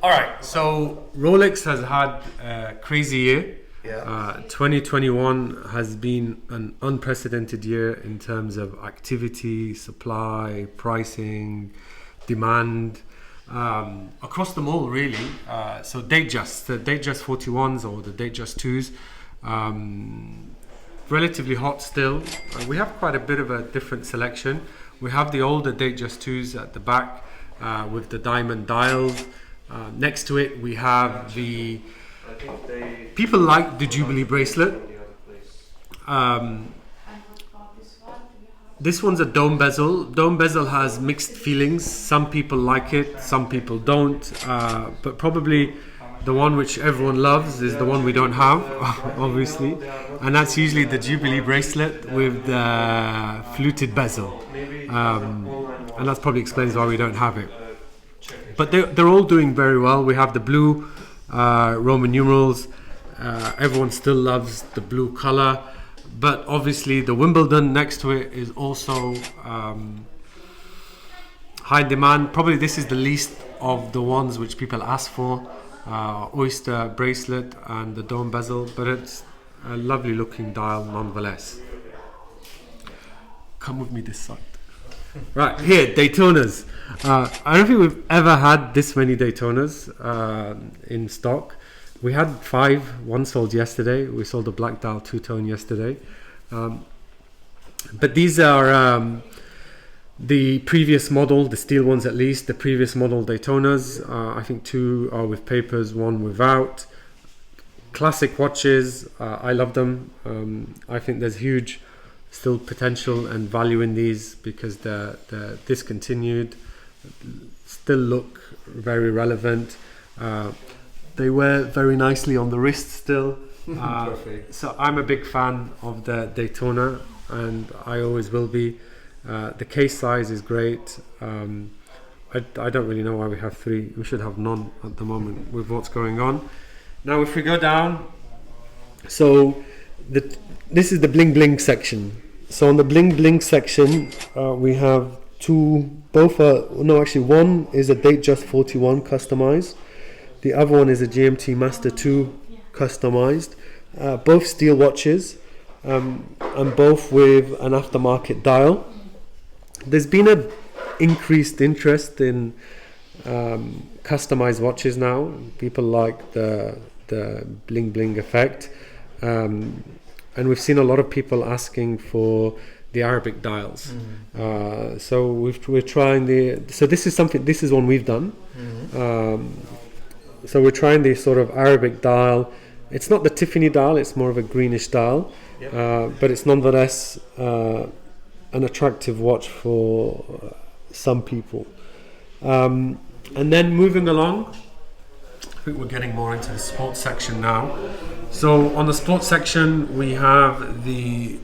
All right, so Rolex has had a crazy year. Yeah. 2021 has been an unprecedented year in terms of activity, supply, pricing, demand, across them all really. So DateJust, the DateJust 41s or the DateJust 2s, relatively hot still. We have quite a bit of a different selection. We have the older DateJust 2s at the back with the diamond dials. Next to it we have the people like the Jubilee bracelet. This one's a dome bezel. Dome bezel has mixed feelings. Some people like it, some people don't, but probably the one which everyone loves is the one we don't have, obviously, and that's usually the Jubilee bracelet with the fluted bezel, and that probably explains why we don't have it. But they're all doing very well. We have the blue Roman numerals. Everyone still loves the blue color, but obviously the Wimbledon next to it is also high demand. Probably this is the least of the ones which people ask for. Oyster bracelet and the dome bezel, but it's a lovely looking dial nonetheless. Come with me this side. Right, here, Daytonas. I don't think we've ever had this many Daytonas in stock. We had 5, one sold yesterday. We sold a black dial two-tone yesterday. But these are the previous model, the steel ones at least, the previous model Daytonas. I think 2 are with papers, 1 without. Classic watches, I love them. I think there's huge still potential and value in these because they're discontinued, still look very relevant. They wear very nicely on the wrist still. Perfect. So I'm a big fan of the Daytona and I always will be. The case size is great. I don't really know why we have 3. We should have none at the moment with what's going on. Now if we go down, so this is the bling bling section. So on the bling bling section, we have 2, both are, no actually one is a DateJust 41 customized. The other one is a GMT Master 2 customized. Both steel watches, and both with an aftermarket dial. There's been a increased interest in customized watches now. People like the bling bling effect. And we've seen a lot of people asking for the Arabic dials. So we're trying so this is one we've done. So we're trying the sort of Arabic dial. It's not the Tiffany dial, it's more of a greenish dial. But it's nonetheless an attractive watch for some people. And then moving along, I think we're getting more into the sports section now. So on the sports section, we have the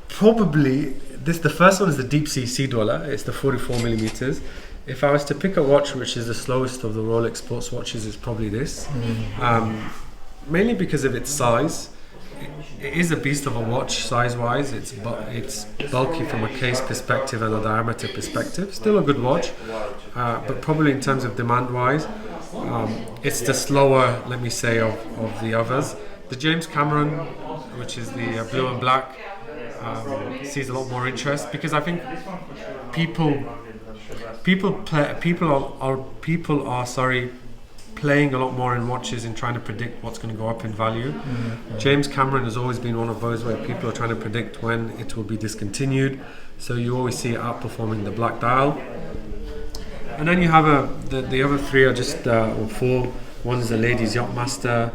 first one is the Deep Sea Dweller. It's the 44 millimeters. If I was to pick a watch which is the slowest of the Rolex sports watches, it's probably this. Mainly because of its size. It is a beast of a watch size-wise. It's bulky from a case perspective and a diameter perspective. Still a good watch, but probably in terms of demand-wise, it's the slower, let me say, of the others. The James Cameron, which is the blue and black, sees a lot more interest because I think people are playing a lot more in watches and trying to predict what's going to go up in value. James Cameron has always been one of those where people are trying to predict when it will be discontinued, so you always see it outperforming the black dial. And then you have the other 3 are just or 4. One is the Ladies Yacht Master,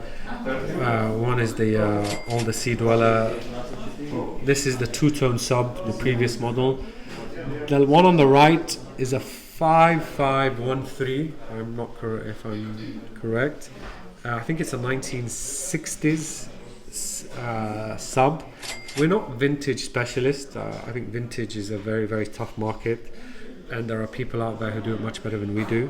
one is the older Sea Dweller. This is the two-tone sub, the previous model. The one on the right is a 5513. I'm not correct if I'm correct. I think it's a 1960s sub. We're not vintage specialists. I think vintage is a very, very tough market, and there are people out there who do it much better than we do.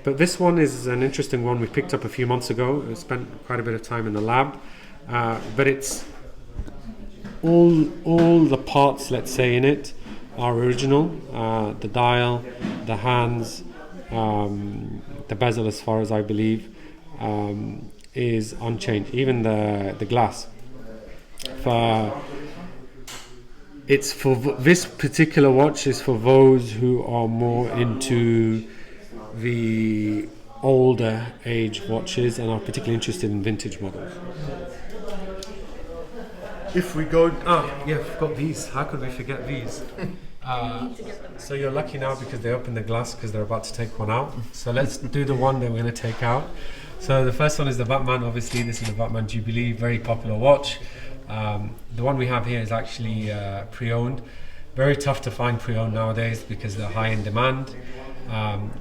But this one is an interesting one we picked up a few months ago. We spent quite a bit of time in the lab, but it's all the parts, let's say, in it are original. The dial, the hands, The bezel, as far as I believe, is unchanged. Even the glass. This particular watch is for those who are more into the older age watches and are particularly interested in vintage models. If we go, we've got these. How could we forget these? So you're lucky now because they opened the glass because they're about to take one out. So let's do the one that we're going to take out. So the first one is the Batman. Obviously, this is the Batman Jubilee, very popular watch. The one we have here is actually pre-owned. Very tough to find pre-owned nowadays because they're high in demand,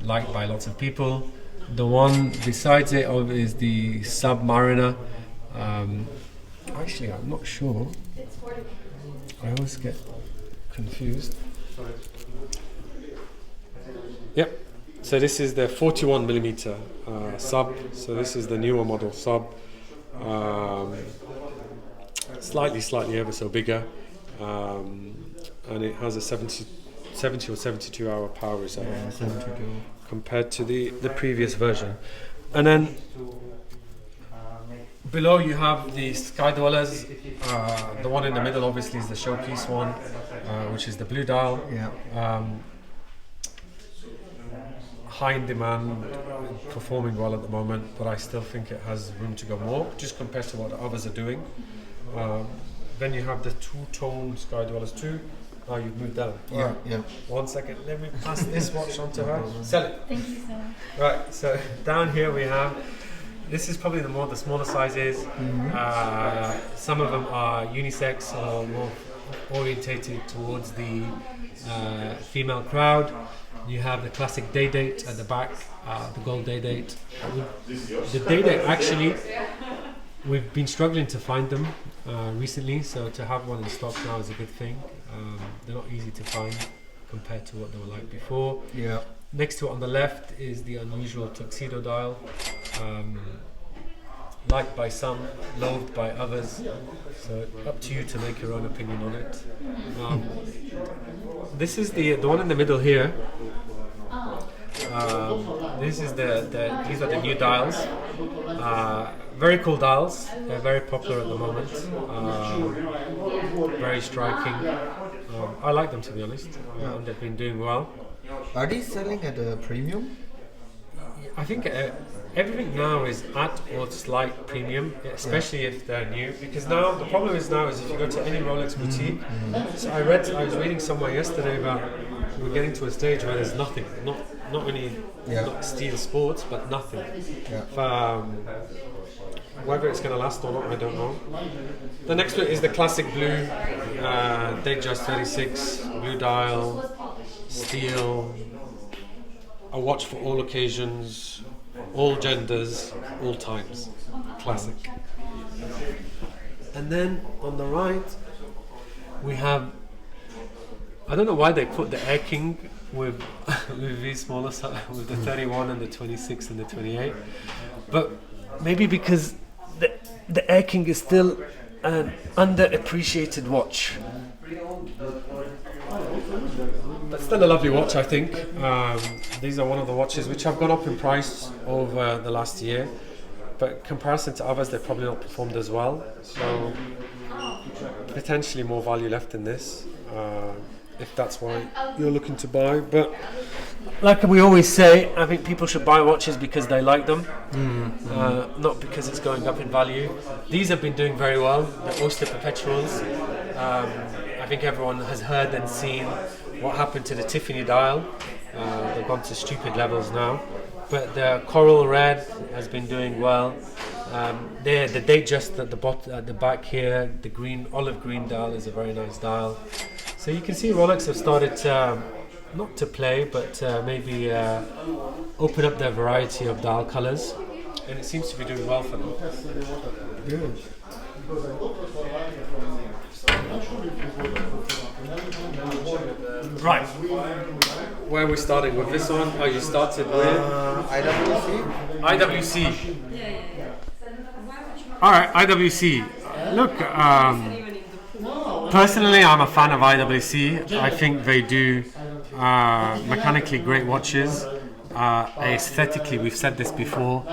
liked by lots of people. The one besides it is the Submariner. Actually, I'm not sure. I always get confused. Yep. So this is the 41mm sub. So this is the newer model sub. Slightly ever so bigger, and it has a 70 or 72 hour power reserve compared to the previous version. And then below you have the Sky Dwellers. The one in the middle obviously is the showpiece one, which is the blue dial. High in demand, performing well at the moment, but I still think it has room to go more, just compared to what the others are doing. Then you have the two-tone Sky Dwellers 2. Oh, you've moved down. Yeah. 1 second, let me pass this watch on to her. Sell it. Thank you so much. Right, so down here we have, this is probably the smaller sizes. Some of them are unisex or more orientated towards the female crowd. You have the classic day date at the back, the gold day date. The day date, actually, we've been struggling to find them recently, so to have one in stock now is a good thing. They're not easy to find compared to what they were like before. Yeah. Next to it on the left is the unusual tuxedo dial. Liked by some, loathed by others. So up to you to make your own opinion on it. This is the one in the middle here. These are the new dials. Very cool dials. They're very popular at the moment. Very striking. I like them, to be honest. They've been doing well. Are they selling at a premium? I think everything now is at or slight premium, especially if they're new. Because now the problem is if you go to any Rolex boutique. So I was reading somewhere yesterday about we're getting to a stage where there's nothing, not any, not steel sports, but nothing. Whether it's going to last or not, I don't know. The next bit is the classic blue, DateJust 36, blue dial, steel, a watch for all occasions, all genders, all times. Classic. And then on the right, we have, I don't know why they put the Air King with these smaller, with the 31 and the 26 and the 28, but maybe because the Air King is still an underappreciated watch. But still a lovely watch, I think. These are one of the watches which have gone up in price over the last year, but in comparison to others, they've probably not performed as well. So potentially more value left in this, if that's why you're looking to buy. But like we always say, I think people should buy watches because they like them, not because it's going up in value. These have been doing very well, the Oyster Perpetuals. I think everyone has heard and seen what happened to the Tiffany dial. They've gone to stupid levels now. But the Coral Red has been doing well. The DateJust at the back here, the green, olive green dial is a very nice dial. So you can see Rolex have started to, not to play, but maybe open up their variety of dial colours, and it seems to be doing well for them. Good. Right. Where are we starting with this one? Oh, you started with IWC? IWC. Alright, IWC. Look, personally, I'm a fan of IWC. I think they do mechanically great watches. Aesthetically, we've said this before,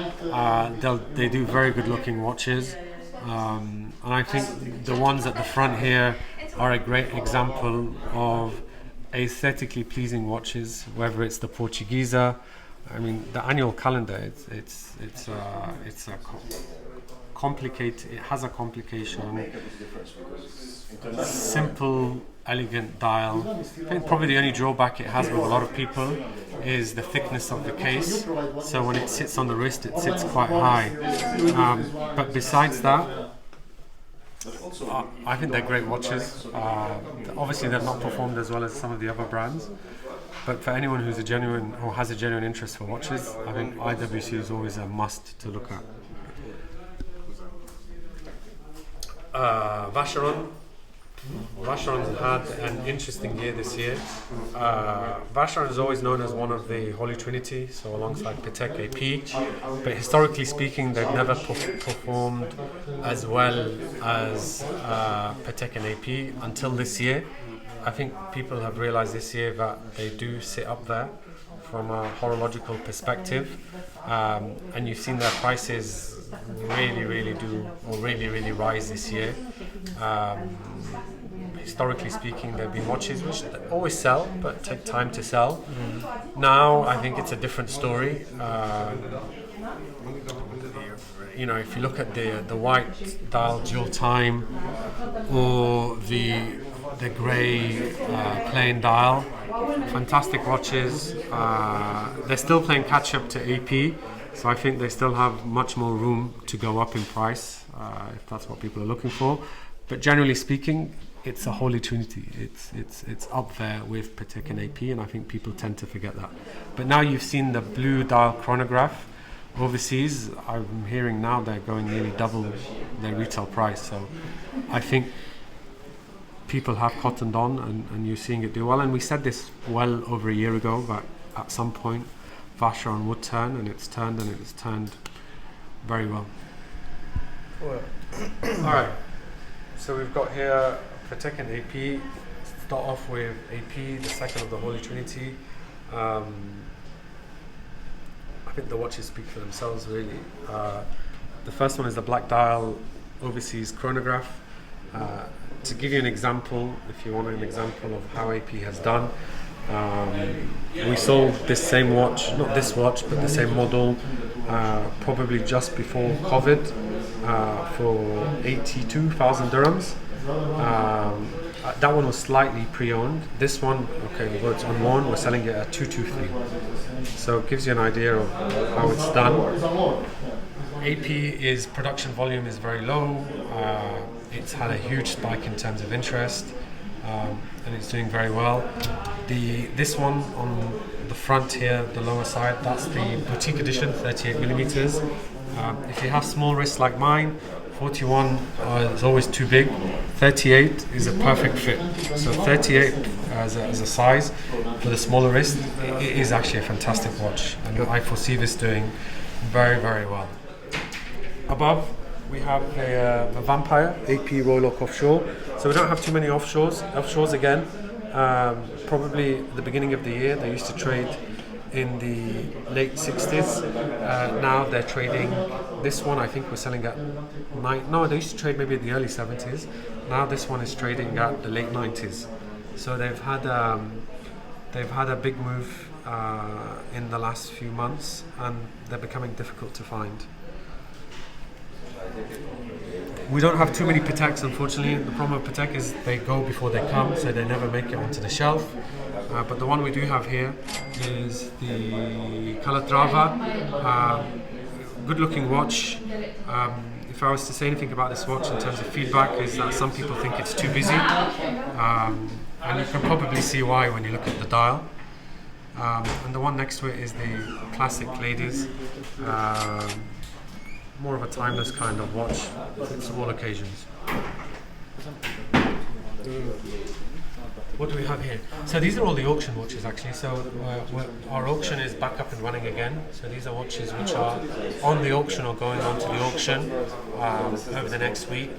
they do very good looking watches. And I think the ones at the front here are a great example of aesthetically pleasing watches, whether it's the Portuguesa. I mean, the annual calendar, it's a complicated, it has a complication, simple, elegant dial. I think probably the only drawback it has with a lot of people is the thickness of the case. So when it sits on the wrist, it sits quite high. But besides that, I think they're great watches. Obviously, they've not performed as well as some of the other brands. But for anyone who's a genuine or has a genuine interest for watches, I think IWC is always a must to look at. Vacheron. Vacheron had an interesting year this year. Vacheron is always known as one of the Holy Trinity, so alongside Patek AP. But historically speaking, they've never performed as well as Patek and AP until this year. I think people have realized this year that they do sit up there from a horological perspective, and you've seen their prices really rise this year. Historically speaking, there have been watches which always sell but take time to sell. Now I think it's a different story. You know, if you look at the white dial dual time or the grey plain dial, fantastic watches. They're still playing catch up to AP, so I think they still have much more room to go up in price if that's what people are looking for. But generally speaking, it's a holy trinity. It's up there with Patek and AP, and I think people tend to forget that. But now you've seen the blue dial chronograph overseas. I'm hearing now they're going nearly double their retail price. So I think people have cottoned on, and you're seeing it do well. And we said this well over a year ago that at some point Vacheron would turn, and it's turned, and it's turned very well. All right. So we've got here Patek and AP. Start off with AP, the second of the Holy Trinity. I think the watches speak for themselves, really. The first one is the black dial overseas chronograph. To give you an example, if you want an example of how AP has done, we sold this same watch, not this watch, but the same model, probably just before COVID, for 82,000 dirhams. That one was slightly pre-owned. This one, okay, although it's unworn, we're selling it at 223. So it gives you an idea of how it's done. AP is production volume is very low. It's had a huge spike in terms of interest, and it's doing very well. This one on the front here, the lower side, that's the boutique edition, 38 millimeters. If you have small wrists like mine, 41 is always too big. 38 is a perfect fit. So 38 as a size for the smaller wrist, it is actually a fantastic watch, and I foresee this doing very, very well. Above, we have the Vampire AP Royal Offshore. So we don't have too many offshores. Offshores again, probably at the beginning of the year, they used to trade in the late 60s. Now they're trading, this one I think we're selling at they used to trade maybe in the early 70s. Now this one is trading at the late 90s. So they've had a big move in the last few months, and they're becoming difficult to find. We don't have too many Pateks, unfortunately. The problem with Patek is they go before they come, so they never make it onto the shelf. But the one we do have here is the Calatrava. Good looking watch. If I was to say anything about this watch in terms of feedback, is that some people think it's too busy. And you can probably see why when you look at the dial. And the one next to it is the classic ladies. More of a timeless kind of watch for all occasions. What do we have here? So these are all the auction watches actually. So our auction is back up and running again. So these are watches which are on the auction or going on to the auction over the next week.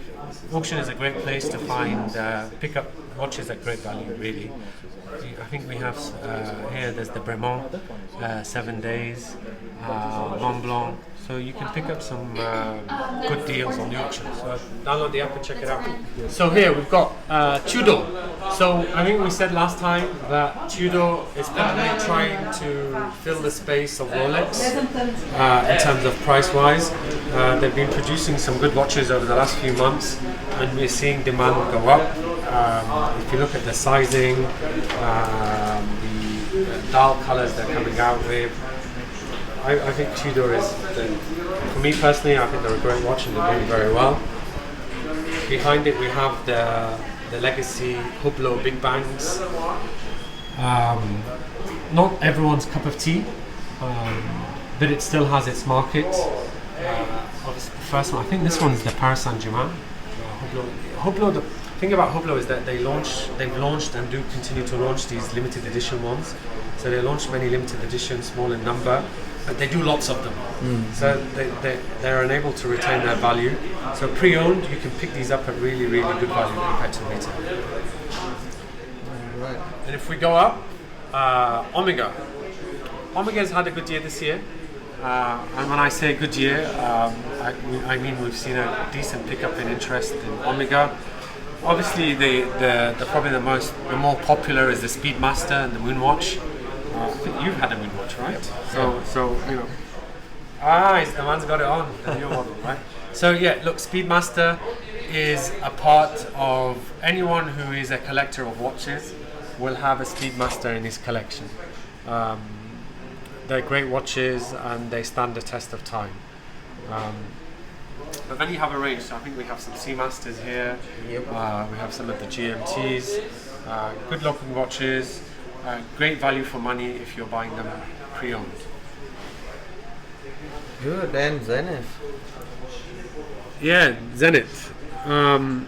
Auction is a great place to find pick up watches at great value, really. I think we have here. There's the Bremont, 7 days, Mont Blanc. So you can pick up some good deals on the auction. So download the app and check it out. So here we've got Tudor. So I think we said last time that Tudor is probably trying to fill the space of Rolex in terms of price-wise. They've been producing some good watches over the last few months, and we're seeing demand go up. If you look at the sizing, the dial colors they're coming out with, I think Tudor is, for me personally, I think they're a great watch and they're doing very well. Behind it we have the legacy hublot big bangs. Not everyone's cup of tea, but it still has its market. Obviously the first one, I think this one is the Paris Saint-Germain. Hublot, the thing about Hublot is that they've launched and do continue to launch these limited edition ones. So they launch many limited editions, small in number, but they do lots of them. So they're unable to retain their value. So pre-owned, you can pick these up at really, really good value compared to retail. Right. And if we go up, Omega. Omega's had a good year this year. And when I say good year, I mean we've seen a decent pickup in interest in Omega. Obviously, probably the more popular is the Speedmaster and the Moonwatch. I think you've had a Moonwatch, right? So you know, the man's got it on, the new model, right? So yeah, look, Speedmaster is a part of anyone who is a collector of watches will have a Speedmaster in his collection. They're great watches and they stand the test of time. But then you have a range, so I think we have some Seamasters here, Yep. We have some of the GMTs, good looking watches, great value for money if you're buying them pre-owned. Good, and Zenith. Yeah, Zenith. Don't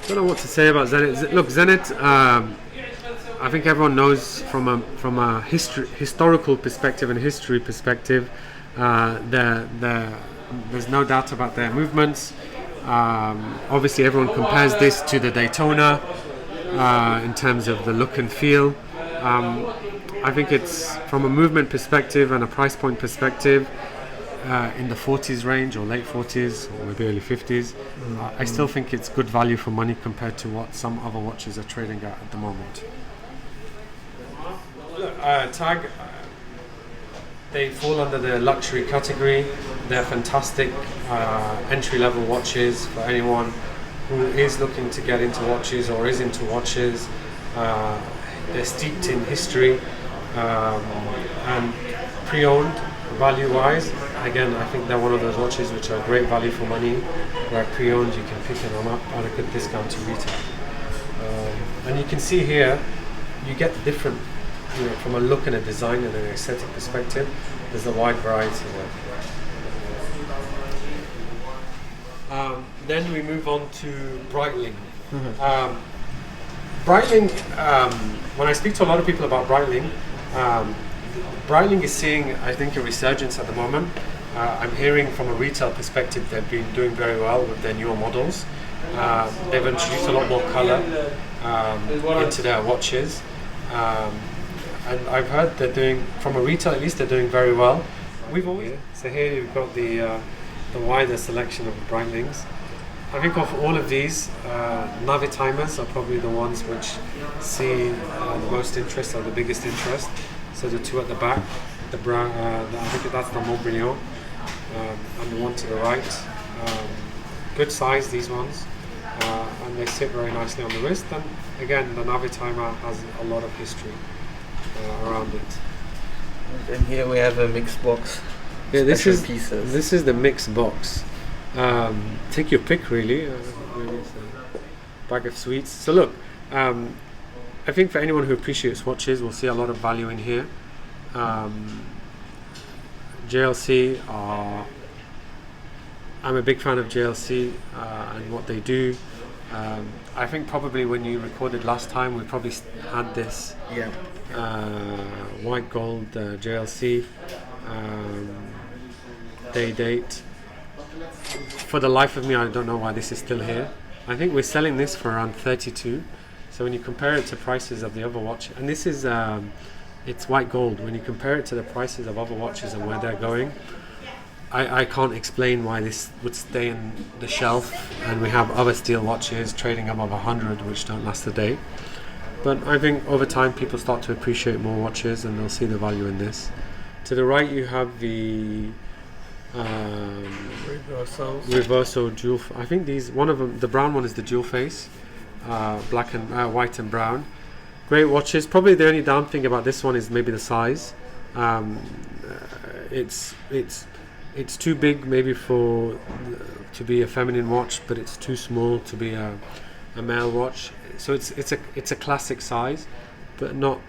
know what to say about Zenith. Look, Zenith, I think everyone knows from a historical perspective and history perspective, there's no doubt about their movements. Obviously, everyone compares this to the Daytona in terms of the look and feel. I think it's from a movement perspective and a price point perspective in the 40s range or late 40s or maybe early 50s. I still think it's good value for money compared to what some other watches are trading at the moment. Tag, they fall under the luxury category. They're fantastic entry-level watches for anyone who is looking to get into watches or is into watches. They're steeped in history and pre-owned value-wise. Again, I think they're one of those watches which are great value for money, where pre-owned you can pick them up at a good discount to retail. And you can see here, you get different, from a look and a design and an aesthetic perspective, there's a wide variety there. Then we move on to Breitling. Breitling, when I speak to a lot of people about Breitling, Breitling is seeing, I think, a resurgence at the moment. I'm hearing from a retail perspective they've been doing very well with their newer models. They've introduced a lot more color into their watches. And I've heard they're doing, from a retail at least, they're doing very well. So here you've got the wider selection of Breitlings. I think of all of these, Navitimers are probably the ones which see the most interest or the biggest interest. So the two at the back, I think that's the Mont Brilliant, and the one to the right. Good size, these ones, and they sit very nicely on the wrist. And again, the Navitimer has a lot of history around it. And here we have a mixed box. Yeah, this is pieces. This is the mixed box. Take your pick, really. Maybe it's a bag of sweets. So look, I think for anyone who appreciates watches, we'll see a lot of value in here. JLC are. I'm a big fan of JLC and what they do. I think probably when you recorded last time, we probably had this white gold JLC day date. For the life of me, I don't know why this is still here. I think we're selling this for around 32. So when you compare it to prices of the other watch, and this is it's white gold. When you compare it to the prices of other watches and where they're going, I can't explain why this would stay in the shelf, and we have other steel watches trading above 100 which don't last a day. But I think over time people start to appreciate more watches and they'll see the value in this. To the right you have the reversal dual. I think one of them, the brown one is the dual face, black and white and brown. Great watches. Probably the only down thing about this one is maybe the size. It's too big maybe to be a feminine watch, but it's too small to be a male watch. So it's a classic size, but not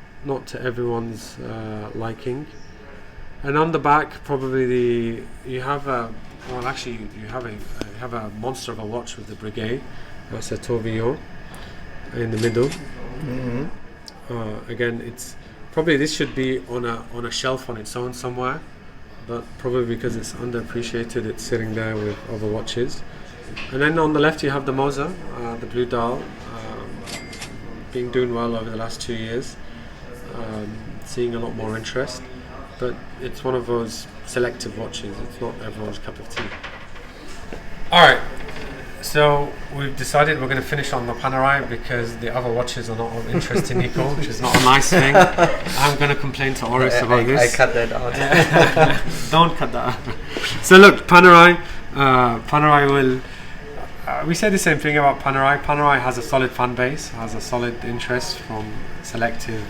to everyone's liking. And on the back, probably you have a monster of a watch with the Breguet, that's a tourbillon in the middle. Again, it's probably this should be on a shelf on its own somewhere. But probably because it's underappreciated, it's sitting there with other watches. And then on the left you have the Moser, the blue dial, doing well over the last 2 years, seeing a lot more interest. But it's one of those selective watches, it's not everyone's cup of tea. Alright, so we've decided we're going to finish on the Panerai because the other watches are not of interest to Nico, which is not a nice thing. I'm going to complain to Oris about this. I cut that out. Don't cut that out. So look, Panerai will... we say the same thing about Panerai. Panerai has a solid fan base, has a solid interest from selective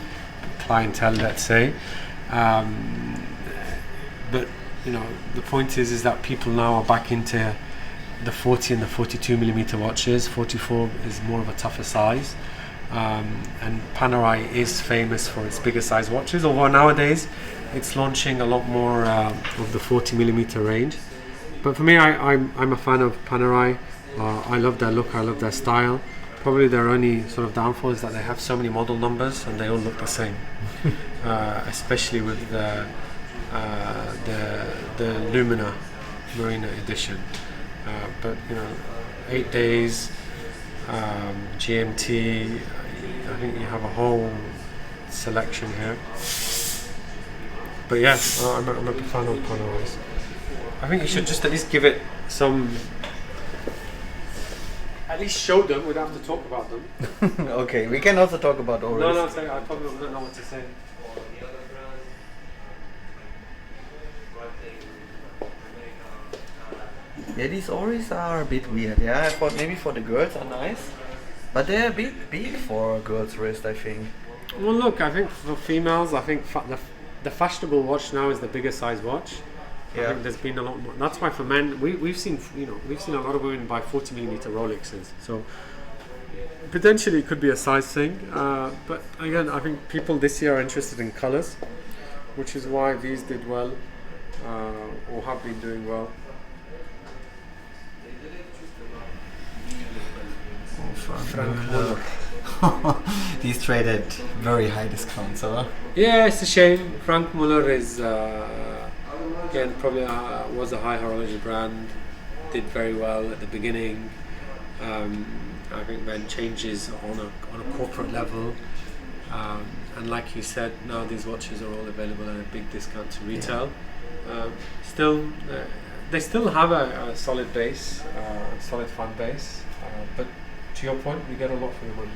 clientele, let's say. But the point is that people now are back into the 40 and the 42 millimeter watches. 44 is more of a tougher size, and Panerai is famous for its bigger size watches, although nowadays it's launching a lot more of the 40 millimeter range. But for me, I'm a fan of Panerai. I love their look, I love their style. Probably their only sort of downfall is that they have so many model numbers and they all look the same, especially with the Lumina Marina edition. But 8 days, GMT, I think you have a whole selection here. But yes, I'm a big fan of Panerais. I think you should just at least give it some, at least show them, we don't have to talk about them. Okay, we can also talk about Oris. No, sorry, I probably don't know what to say. Yeah, these Oris are a bit weird. Yeah, I thought maybe for the girls are nice, but they're a bit big for a girl's wrist, I think. Well, look, I think for females, I think the fashionable watch now is the bigger size watch. Yeah. I think there's been a lot more. That's why for men, we've seen a lot of women buy 40 millimeter Rolexes. So potentially it could be a size thing. But again, I think people this year are interested in colors, which is why these did well, or have been doing well. Frank Muller. He's traded very high discounts, huh? Yeah, it's a shame. Frank Muller is again probably was a high horology brand, did very well at the beginning. I think then changes on a corporate level, and like you said, now these watches are all available at a big discount to retail. Still, they still have a solid base, solid fan base, but to your point, we get a lot for your money.